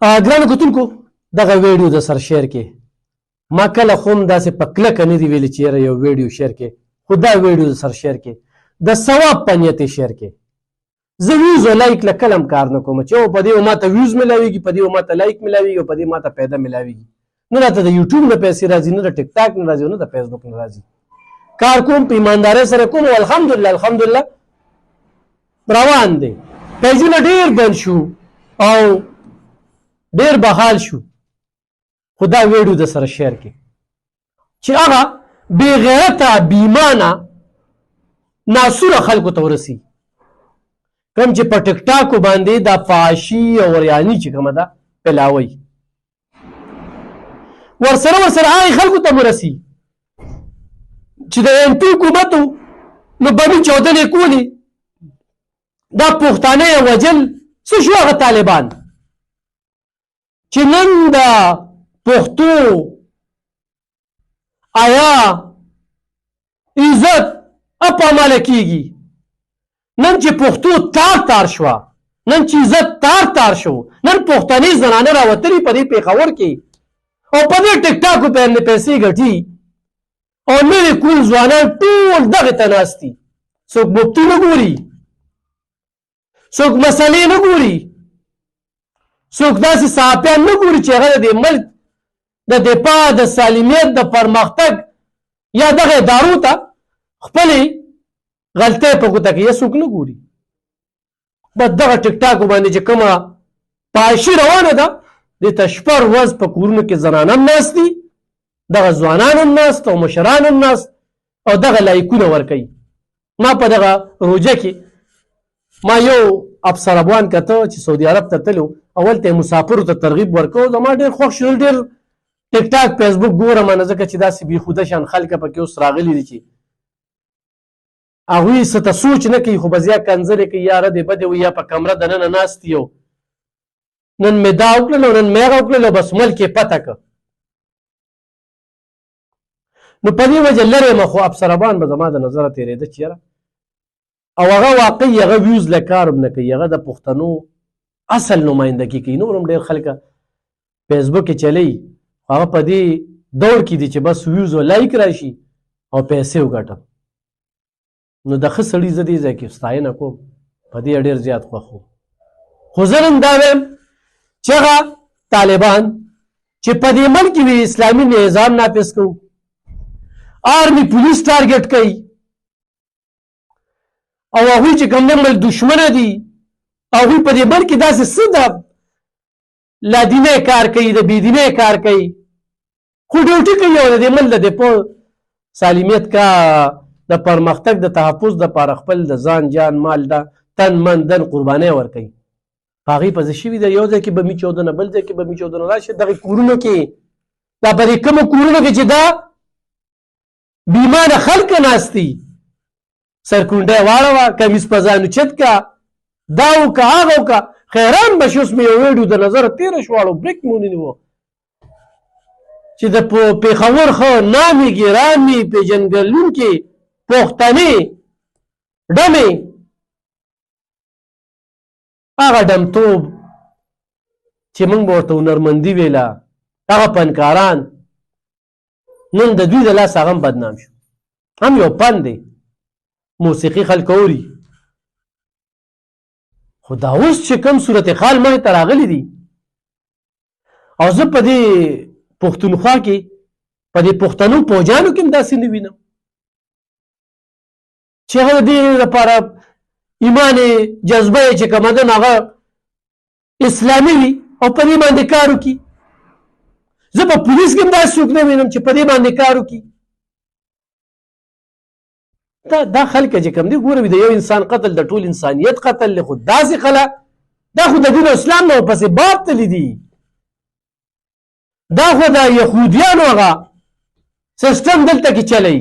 ګرانو کتونکو دغه ویډیو د سر شیر کې ما کله خو هم داسې په کلکه نه دي ویلي چې یاره یو ویډیو شیر کې، خو دا ویډیو د سر شیر کې د ثواب په نیت یې شیر کې. زه ویوز او لایک له کله هم کار نه کوم چې په دې ماته ویوز ملاویږي، په دې ماته لایک ملاویږي او په دې ماته پیدا ملاویږي. نه راته د یوټیوب نه پیسې راځي، نه د ټیک ټاک نه راځي، نه د فیسبوک نه راځي. کار کوم په ایماندارۍ سره کوم او الحمدلله الحمدلله روان دی. پیجونه ډېر بند شو او ډېر بحال شو، خو دا ویډیو د سره شیر کې چې هغه بې غیرته بیمانه ناسوره خلکو ته ورسي، کوم چې په ټیک ټاکو باندې دا فحاشي او ریاني چې کومه ده پلاوي، ورسره هغې خلکو ته ورسي چې د MP حکومت نو بمي چاودنې کولې، دا پښتانه یې وجل. څه شو هغه طالبان چې نن د پښتو آیا عزت اپاماله کیږي، نن چې پښتو تار شوه، نن چې عزت تار شو، نن پښتني زنانه راوتلي په دې پېښور کې او په دې ټیک ټاکو باندې پیسې ګټي او نوي کول ځوانان ټول دغې ته ناست دي. څوک مفتي نه ګوري، څوک مسلې نه ګوري، څوک داسې صحافیان نه ګوري چې هغه د دې ملک د دفاع د سالمیت د پرمختګ یا دغه ادارو ته خپلې غلطۍ په ګوته کوي، څوک نه ګوري. بس دغه ټیک ټاکو باندې چې کومه فحاشي روانه ده، دې ته شپه ورځ په کورونو کې زنان هم ناست دي، دغه ځوانان هم ناست او مشران هم ناست او دغه لایکونه ورکوي. ما په دغه روژه کې ما یو افسر افغان کته چې سعودي عرب ته تلو، اول ته مسافرو ته ترغیب ورکوه، زما ډېر خوښ شول. ډېر ټیک ټاک فیسبوک ګورم نه، ځکه چې داسې بېخوده شان خلک پکې اوس راغلي دي چې هغوی څه ته سوچ نه کوي، خو بس یا کنځلې کوي، یا ردې بدې وي، یا په کمره دننه ناست یو نن مې دا وکړل او نن مې هغه وکړل او بس ملک یې پته که. نو په دې وجه لرې یم، خو افسربان به زما د نظره تېرېده چې یاره او هغه واقعي هغه ویوز له کار هم نه کوي، هغه د پښتنو اصل نمایندګي کوي. نور هم ډېر خلک فیسبوک کې چلی، هغه په دې دور کې دي چې بس ویوز او لایک راشي او پیسې وګټم. نو د ښه سړي زه دې ځای کې ستاینه کوم، په دې ډېر زیات خوښ وم. خو زه نن دا وایم چې هغه طالبان چې په دې ملک کې اسلامي نظام نافظ کوو، آرمي پولیس ټارګټ کوي او هغوی چې کوم ملک دشمنه دي، هغوی په دې ملک کې داسې څه د لادینۍ کار کوي، د بېدینۍ کار کوي، خو ډیوټي کوي او د دې ملک د دفاع سالمیت کا د پرمختګ د تحفظ دپاره خپل د ځان جان مال د تن من دن قربانۍ ورکوي. په هغې پسې شوي ده، یو ځای کې بمي چاودنه، بل ځای کې بمي چاودنه راشي. دغې کورونو کې دا په دې کومو کورونو کې چې دا بیمانه خلک ناست دي، سرکونډی واړوه، کمیس په ځان اوچت که، دا وکه هغه وکه، حیران به شي. اوس مې یو ویډیو د نظره تېره شوه او بریک مې ونیوه چې د پېښور ښه نامې ګرامې پېژندګلونکې پښتنې ډمې، هغه ډمتوب چې موږ به ورته هنرمندي ویله، هغه فنکاران نن د دوی د لاسه هغه هم بدنام شو. هم یو فن دی، موسیقي خلک اوري، خو دا اوس چې کوم صورتحال مخې ته راغلی دي او زه په دې پښتونخوا کې په دې پښتنو پوجانو کې هم داسې نه وینم چې هغه د دې لپاره ایمان جذبه یې چې کومه ده هغه اسلامي وي او په دې باندې کار وکړي. زه په پولیس کې هم داسې څوک نه وینم چې په دې باندې کار وکړي. دا خلک چې کوم دي ګوره، د یو انسان قتل د ټول انسانیت قتل دی، خو داسې خلک دا خو د دین اسلام نه ورپسې باب تلي دي، دا خو د یهودیانو هغه سیسټم دلته کې چلی،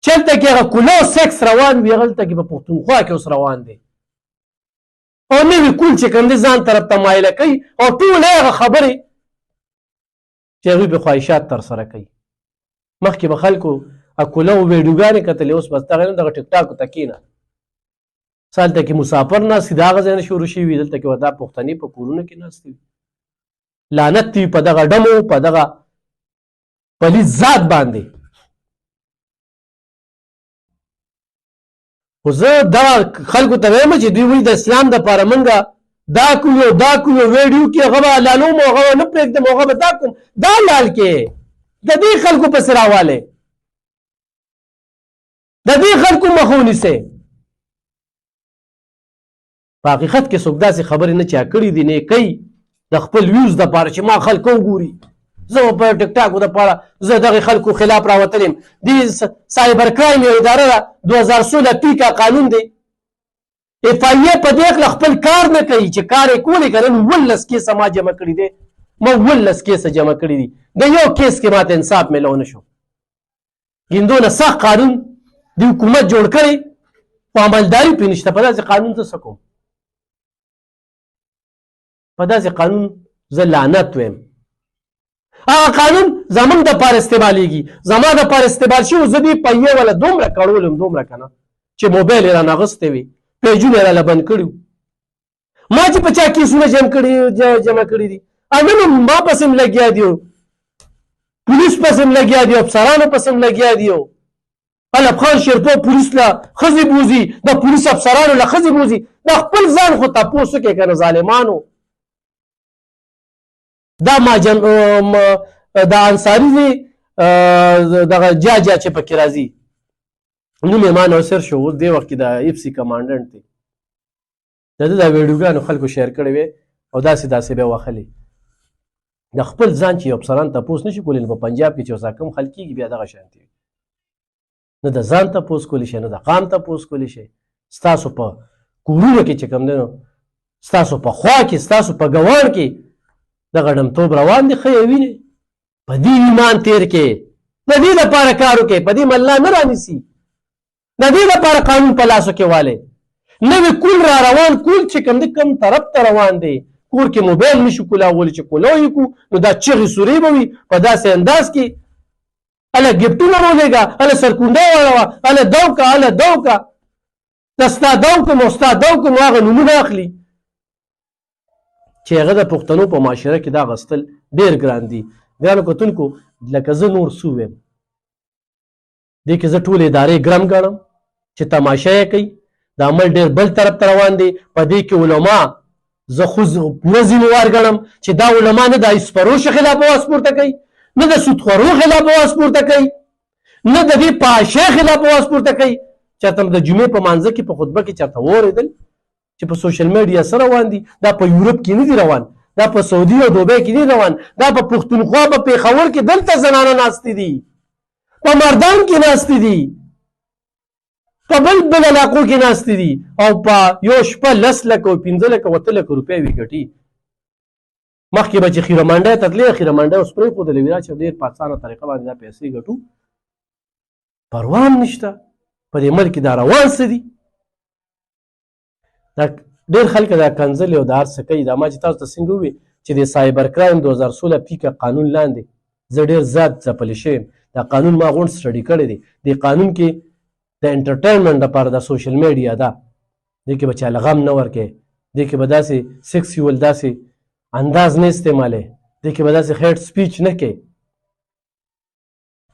چلته کې هغه کلو سیکس روان وي، هغلته کې په پښتونخوا کې اوس روان دی او نوي کول چې کوم دی ځان طرف ته مایله کوي او ټولې هغه خبرې چې هغوی به خواهشات ترسره کوي. مخکې به خلکو اکوله او ویډیوګانې کتلې، اوس بس دغه ټیک ټاکو ته کښېنه، هلته کې مسافر ناست دي، د هغه ځای نه شروع شوي وي، دلته کې دا پښتنې په کورونو کې ناستې وي. لعنت دی په دغه ډمو، په دغه پلیت ذات باندې. خو زه دغه خلکو ته وایم چې دوی وایي د اسلام دپاره موږ دا کوو دا کوو، ویډیو کې هغه به حلالوم او هغه به نه پرېږدم هغه به دا کوم. دا لال کې د دې خلکو پسې راوالی، د دې خلکو مخ ونیسئ. په حقیقت کې څوک داسې خبرې نه چا کړي دي، نه کوي د خپل ویوز دپاره چې ما خلک وګوري. زه په ټیک ټاک دپاره زه دغې خلکو خلاف راوتلی یم. دې سایبر کرایم یو اداره ده، 2016 پیکا قانون دی. اف آی ای په دې هکله خپل کار نه کوي چې کار یې کولی که نن 19 کیسه ما جمع کړي دی، ما 19 کیسه جمع کړي دي، د یو کیس کې ماته انصاف میلو نه شو. هندونه سخت قانون د حکومت جوړ کړی خو عملداري پرې نشته. په داسې قانون زه څه کوم؟ په داسې قانون زه لعنت ویم. هغه قانون زمونږ دپاره استعمالیږي، زما دپاره استعمال شي. زه دې پیې والا دومره کړولم دومره که نه چې موبایل یې رانه اغوستی وي، پیجونه یې راله بند کړي. ما چې په چا کیسونه جمع کړي دي، نن ما پسې هم لګیا دي، پولیس پسې هم لګیا دي، افسرانو پسې هم لګیا دي. الف خان شیرپور پولیس له ښځې بوځي، د پولیس افسرانو له ښځې بوځي. د خپل ځان خو تپوس وکړئ که نه ظالمانو. دا د انصاري دی دغه جاجا چې پکې راځي، نوم یې ما نوسر شو، اوس دې وخت کې د اف سی کمانډنټ دی. د ده دا ویډیوګانو خلکو شیر کړی وې او داسې داسې به یې وهلې. د خپل ځان چې یو افسران تپوس نشي کولی، نو په پنجاب کې چې اوس کم خلک کېږي بیا دغه شانتې وي. نه د ځان تپوس کولی شي، نه د قام تپوس کولی شي. ستاسو په کورونو کې چې کوم دی نو ستاسو په خوا کې، ستاسو په ګوان کې دغه ډمتوب روان دي. ښه یې وینئ، په دې ایمان تیر کې، د دې لپاره کار وکړئ، په دې ملا نه رانیسي، د دې لپاره قانون په لاسو کې والی. نوې کول را روان، کول چې کوم دی کوم طرف ته روان دی، کور کې موبایل نشو کولاولی چې کولو یې کړو، نو دا چغې سورې به وي په داسې انداز کې. هله ګفټونه راولېږه، هله سرکونډۍ واړوه، هله دو که هله دو که، د ستا دو کوم او ستا دو کوم هغه نومونه اخلي چې هغه د پښتنو په معاشره کې دا اخیستل ډېر ګران دي. ګرانو کتونکو، لکه زه نور څه ویم، دې کې زه ټولې ادارې ګرم ګڼم چې تماشه یې کوي. د عمل ډېر بل طرف ته روان دی. په دې کې علما زه خو پوره ذمهوار ګڼم چې دا علما نه د ایسپروش خلاف اواز پورته کوي، نه د سودخورو خلاف اواز پورته کوي، نه د دې پاشا خلاف اواز پورته کوي. چېرته د جمعې په مانځه کې په خطبه کې چېرته واورېدل چې په سوشل میډیا سره روان دي؟ دا په یورپ کې نه دي روان، دا په سعودي او دوبۍ کې نه روان، دا په پښتونخوا په پېښور کې دلته زنانه ناستې دي، په مردان کې ناستې دي، په بل علاقو کې ناستې دي، او په یو شپه 10 لکه او 15 لکه 8 لکه روپۍ وي ګټي. مخکې به چې خیره منډۍ ته تلې، خیره منډۍ اوس پرېښودلې وي چې ډېر په اسانه طریقه باندې دا پیسې ګټو. پروا هم نشته، په دې ملک کې دا روان څه دي. دا ډېر خلک دا کنځلې او دا هر څه کوي. دا ما چې تاسو ته څنګه ووي چې د سایبر کرایم 2016 پیکه قانون لاندې زه ډېر زیات ځپلی شوی یم. دا قانون ما غونډ سټډي کړی دی. دې قانون کې د انټرټینمنټ لپاره د سوشل میډیا ده، دې کې به چاله غم نه ورکوې، دې کې به داسې سیکسیول داسې انداز نه استعمالوې، دې کې به داسې هیټ سپیچ نه کوې.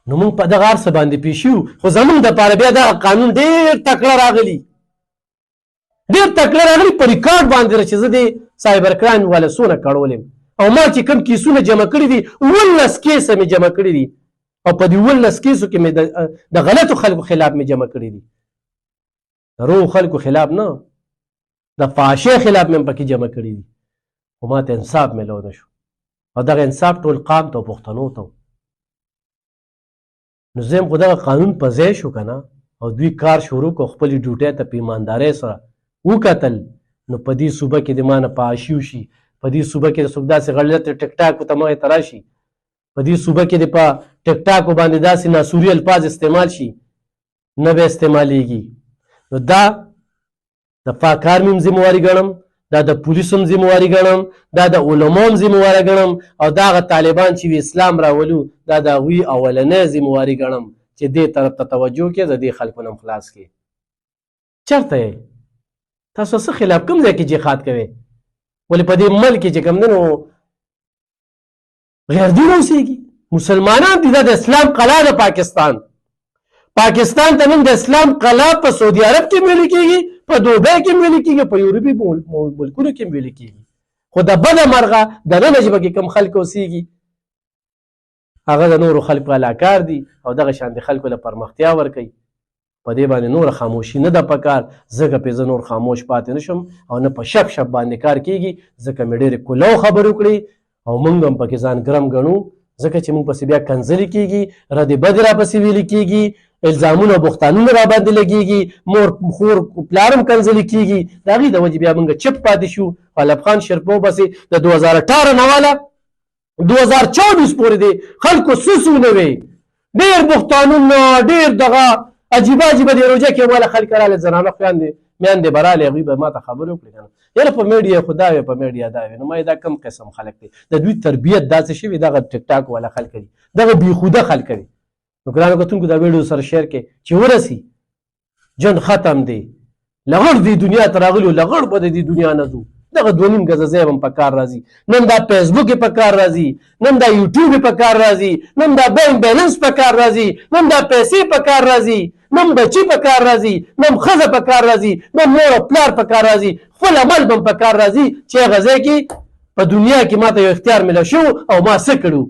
نو موږ په دغه هر څه باندې پېښ یو، خو زموږ دپاره بیا دغه قانون ډېر تکړه راغلی، ډېر تکړه راغلی په ریکارډ باندې چې زه د سایبر کرایم والا څونه کړول یم، او ما چې کوم کیسونه جمع کړي دي 19 کیسه مې جمع کړي دي، او په دې 19 کیسو کې مې د غلطو خلکو خلاف مې جمع کړي دي، د روغو خلکو خلاف نه، د فحاشۍ خلاف مې پکې جمع کړي دي. خو ما ته انصاف میلو نه شو، او دغه انصاف ټول قام ته او پښتنو ته. نو زه یم خو دغه قانون په ځای شو که نه، او دوی کار شروع کړو، خپلې ډیوټۍ ته په ایماندارۍ سره وکتل، نو په دې صوبه کې د ما نه فحاشي وشي، په دې صوبه کې د څوک داسې غلط ټیک ټاک ته مخې ته راشي، په دې صوبه کې د په ټیک ټاکو باندې داسې ناسوري الفاظ استعمال شي، نه به استعمالیږي. نو دا د فاکار مې هم ذمهواري ګڼم، دا د پولیسو هم ذمهواري ګڼم، دا د علماو هم ذمهواره ګڼم، او دا هغه طالبان چې اسلام راولو دا د هغوی اولنۍ ذمهواري ګڼم چې دې طرف ته توجه کړې، د دې خلکو نه هم خلاص کړې. چېرته یې؟ تاسو څه خلاف کوم ځای کې جهاد کوئ؟ ولې په دې ملک کې چې کوم دی نو غیر دین اوسېږي. مسلمانان دي، دا د اسلام قلعه ده. پاکستان ته نن د اسلام قلعه په سعودي عرب کې ویل کېږي، په دوبۍ کې ویل کېږي، په یورپي ملکونو کې ویل کېږي. خو د بده مرغه د نن ژبه کې کوم خلک اوسېږي هغه د نورو خلکو علاکار دي او دغه شان د خلکو له پرمختیا ورکوي. په دې باندې نور خاموشي نه ده پکار، ځکه پې زه نور خاموش پاتې نشم او نه په شپ باندې کار کېږي، ځکه مې ډېرې کولو خبرې وکړې او موږ هم پکې ځان ګرم ګڼو، ځکه چې موږ پسې بیا کنځلې کېږي، رد بدې را پسې ویلې کېږي، الزامونه او بختانونه را باندې لګېږي، مور خور پلار هم کنځلې کېږي. د هغې د وجې بیا موږ چپ پاتې شو. غالب خان شرپو پسې د 2018 نه واله 2024 پورې دی خلکو سوسونه وي، ډېر بختانونه، ډېر دغه عجیبه عجیبه دی. روژه کې ماله خلک راغله، زنانه خویندې میندې به راغلې، هغوی به ما ته خبرې وکړې که نه یاره په میډیا خو دا وې، په میډیا دا وې. نو ما دا کم قسم خلک دی، د دوی تربیت داسې شوي، دغه ټیک ټاک والا خلک دي، دغه بېخوده خلک دي. نو ګرانو کتونکو دا ویډیو سره شیر کړئ چې ورسي جن ختم دی. لغړ دی دنیا ته راغلو، لغړ به د دې دنیا نه ځو. دغه 2.5 ګزه ځای به هم په کار راځي، نن دا فیسبوک یې په کار راځي، نن دا یوټیوب یې په کار راځي، نن دا بینک بیلنس په کار راځي، نن دا پیسې په کار راځي، نن بچي په کار راځي، نن ښځه په کار راځي، نن مور او پلار په کار راځي، خپل عمل به هم په کار راځي چې هغه ځای کې په دنیا کې ماته یو اختیار میلاو شو او ما څه کړو.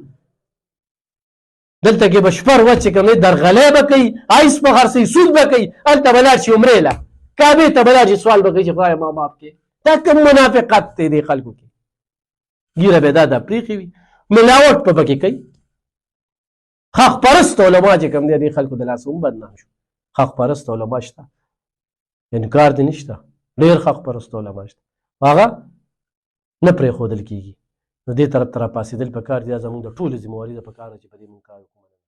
دلته کې به شپه ورځ چې کوم دی درغلی به کوي، آیس به خرڅوي، سود به کوي، هلته به لاړ شي عمرې له کعبې ته به لاړ شي، سوال به کوي چې خدایه ما معاف کړې. دا کوم منافقت دی دې خلکو کې؟ ګیره به دا پرېښې وي، ملاوټ په پکې کوي. حق پرست علما چې کوم دی دې خلکو د لاسه هم بدنام شو. حق پرست علما شته، انکار دې نشته، ډېر حق پرست علما شته، هغه نه پرېښودل کېږي. نو دې طرف ته راپاڅېدل پکار دي. دا زموږ د ټولو ذمهواري ده، پکار ده چې په دې موږ کار وکړو.